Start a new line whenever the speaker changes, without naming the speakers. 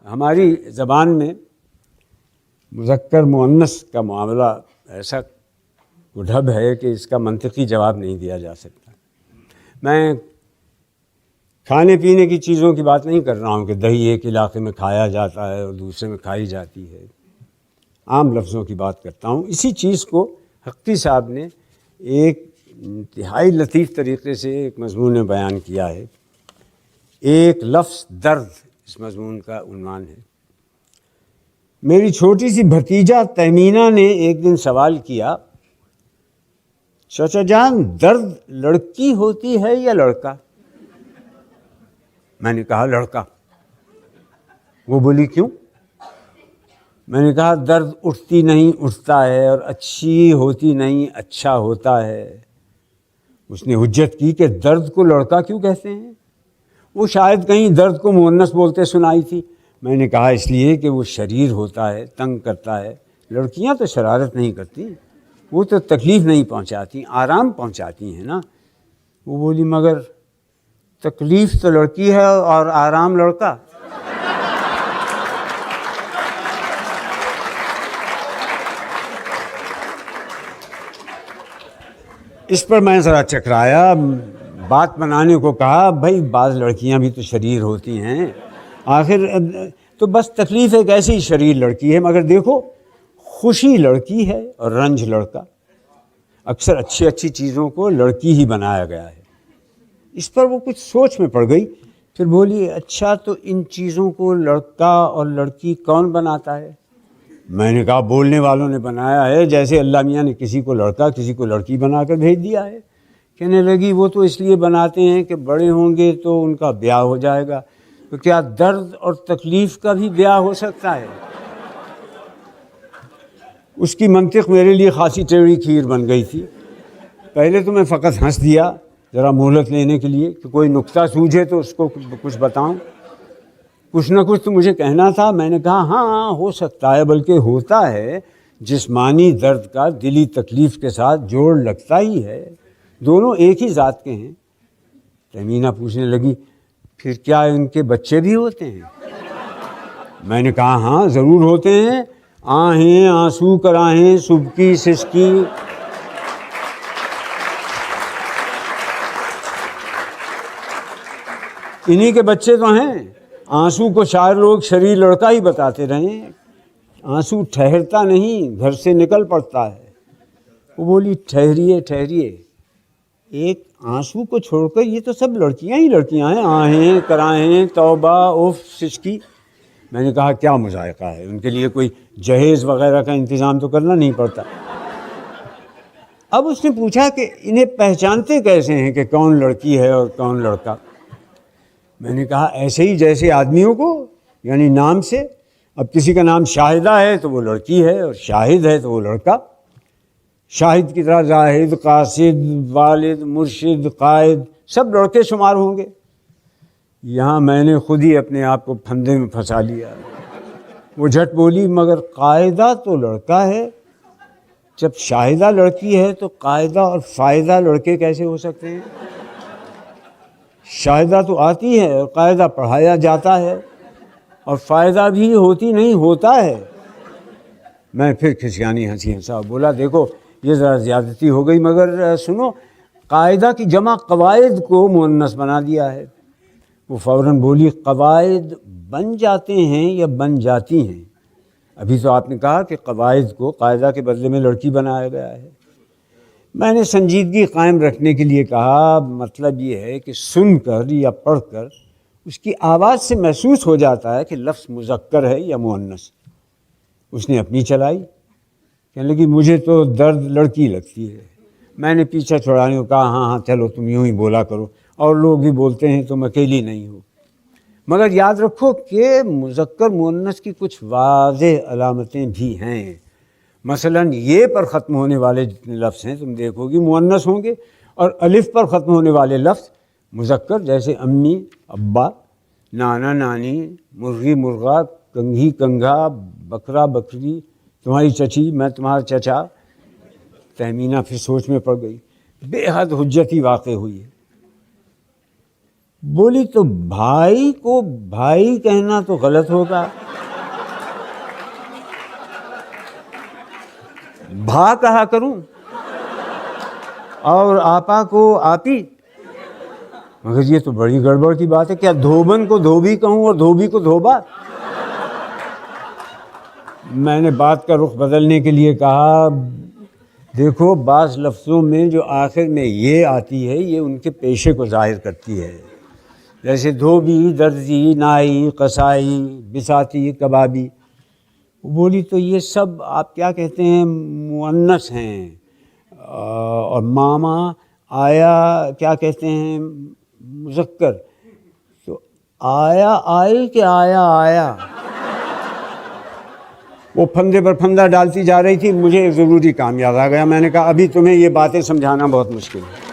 ہماری زبان میں مذکر مؤنث کا معاملہ ایسا گڈھب ہے کہ اس کا منطقی جواب نہیں دیا جا سکتا۔ میں کھانے پینے کی چیزوں کی بات نہیں کر رہا ہوں کہ دہی ایک علاقے میں کھایا جاتا ہے اور دوسرے میں کھائی جاتی ہے، عام لفظوں کی بات کرتا ہوں۔ اسی چیز کو حقی صاحب نے ایک انتہائی لطیف طریقے سے ایک مضمون میں بیان کیا ہے۔ ایک لفظ درد اس مضمون کا عنوان ہے۔ میری چھوٹی سی بھتیجا تہمینہ نے ایک دن سوال کیا، چچا جان درد لڑکی ہوتی ہے یا لڑکا؟ میں نے کہا لڑکا۔ وہ بولی کیوں؟ میں نے کہا درد اٹھتی نہیں اٹھتا ہے، اور اچھی ہوتی نہیں اچھا ہوتا ہے۔ اس نے حجت کی کہ درد کو لڑکا کیوں کہتے ہیں؟ وہ شاید کہیں درد کو مؤنث بولتے سنائی تھی۔ میں نے کہا اس لیے کہ وہ شریر ہوتا ہے، تنگ کرتا ہے۔ لڑکیاں تو شرارت نہیں کرتی، وہ تو تکلیف نہیں پہنچاتی، آرام پہنچاتی ہیں نا۔ وہ بولی مگر تکلیف تو لڑکی ہے اور آرام لڑکا۔ اس پر میں ذرا چکرایا، بات بنانے کو کہا بھائی بعض لڑکیاں بھی تو شریر ہوتی ہیں، آخر تو بس تکلیف ایک ایسی شریر لڑکی ہے، مگر دیکھو خوشی لڑکی ہے اور رنج لڑکا۔ اکثر اچھی اچھی چیزوں کو لڑکی ہی بنایا گیا ہے۔ اس پر وہ کچھ سوچ میں پڑ گئی، پھر بولی اچھا تو ان چیزوں کو لڑکا اور لڑکی کون بناتا ہے؟ میں نے کہا بولنے والوں نے بنایا ہے، جیسے اللہ میاں نے کسی کو لڑکا کسی کو لڑکی بنا کر بھیج دیا ہے۔ کہنے لگی وہ تو اس لیے بناتے ہیں کہ بڑے ہوں گے تو ان کا بیاہ ہو جائے گا، تو کیا درد اور تکلیف کا بھی بیاہ ہو سکتا ہے؟ اس کی منطق میرے لیے خاصی ٹیڑھی کھیر بن گئی تھی۔ پہلے تو میں فقط ہنس دیا ذرا مہلت لینے کے لیے کہ کوئی نکتہ سوجھے تو اس کو کچھ بتاؤں، کچھ نہ کچھ تو مجھے کہنا تھا۔ میں نے کہا ہاں ہو سکتا ہے، بلکہ ہوتا ہے، جسمانی درد کا دلی تکلیف کے ساتھ جوڑ لگتا ہی ہے، دونوں ایک ہی ذات کے ہیں۔ تہمینہ پوچھنے لگی پھر کیا ان کے بچے بھی ہوتے ہیں؟ میں نے کہا ہاں ضرور ہوتے ہیں، آہیں آنسو کراہیں سبکی سسکی۔ انہی کے بچے تو ہیں۔ آنسو کو شاعر لوگ شریر لڑکا ہی بتاتے رہے، آنسو ٹھہرتا نہیں، گھر سے نکل پڑتا ہے۔ وہ بولی ٹھہریے ٹھہریے، ایک آنسو کو چھوڑ کر یہ تو سب لڑکیاں ہی لڑکیاں ہیں، آہیں کراہیں توبہ اف سسکی۔ میں نے کہا کیا مذائقہ ہے، ان کے لیے کوئی جہیز وغیرہ کا انتظام تو کرنا نہیں پڑتا۔ اب اس نے پوچھا کہ انہیں پہچانتے کیسے ہیں کہ کون لڑکی ہے اور کون لڑکا؟ میں نے کہا ایسے ہی جیسے آدمیوں کو، یعنی نام سے۔ اب کسی کا نام شاہدہ ہے تو وہ لڑکی ہے، اور شاہد ہے تو وہ لڑکا۔ شاہد کی طرح زاہد، قاصد، والد، مرشد، قائد سب لڑکے شمار ہوں گے۔ یہاں میں نے خود ہی اپنے آپ کو پھندے میں پھنسا لیا۔ وہ جھٹ بولی مگر قاعدہ تو لڑکا ہے، جب شاہدہ لڑکی ہے تو قاعدہ اور فائدہ لڑکے کیسے ہو سکتے ہیں؟ شاہدہ تو آتی ہے اور قاعدہ پڑھایا جاتا ہے، اور فائدہ بھی ہوتی نہیں ہوتا ہے۔ میں پھر کھسیانی ہنسی ہنسا، بولا دیکھو یہ ذرا زیادتی ہو گئی، مگر سنو قاعدہ کی جمع قواعد کو مؤنث بنا دیا ہے۔ وہ فوراً بولی قواعد بن جاتے ہیں یا بن جاتی ہیں؟ ابھی تو آپ نے کہا کہ قواعد کو قاعدہ کے بدلے میں لڑکی بنایا گیا ہے۔ میں نے سنجیدگی قائم رکھنے کے لیے کہا مطلب یہ ہے کہ سن کر یا پڑھ کر اس کی آواز سے محسوس ہو جاتا ہے کہ لفظ مذکر ہے یا مؤنث۔ اس نے اپنی چلائی، کہنے لگی مجھے تو درد لڑکی لگتی ہے۔ میں نے پیچھا چھڑانے کو کہا ہاں چلو تم یوں ہی بولا کرو، اور لوگ بھی بولتے ہیں، تم اکیلی نہیں ہو۔ مگر یاد رکھو کہ مذکر مؤنث کی کچھ واضح علامتیں بھی ہیں۔ مثلاً یہ پر ختم ہونے والے جتنے لفظ ہیں تم دیکھو گی مؤنث ہوں گے، اور الف پر ختم ہونے والے لفظ مذکر، جیسے امی ابا، نانا نانی، مرغی مرغا، کنگھی کنگھا، بکرا بکری، تمہاری چچی میں تمہارا چچا۔ تہمینہ پھر سوچ میں پڑ گئی، بے حد حجتی واقع ہوئی ہے۔ بولی تو بھائی کو بھائی کہنا تو غلط ہوگا، بھا کہا کروں، اور آپا کو آپی، مگر یہ تو بڑی گڑبڑ کی بات ہے، کیا دھوبن کو دھوبی کہوں اور دھوبی کو دھوبا؟ میں نے بات کا رخ بدلنے کے لیے کہا دیکھو بعض لفظوں میں جو آخر میں یہ آتی ہے یہ ان کے پیشے کو ظاہر کرتی ہے، جیسے دھوبی، درزی، نائی، قصائی، بساتی، کبابی۔ بولی تو یہ سب آپ کیا کہتے ہیں مؤنث ہیں، اور ماما آیا کیا کہتے ہیں مذکر، تو آیا آئی کہ آیا آیا؟ وہ پھندے پر پھندا ڈالتی جا رہی تھی، مجھے ضروری کام یاد آ گیا، میں نے کہا ابھی تمہیں یہ باتیں سمجھانا بہت مشکل ہے۔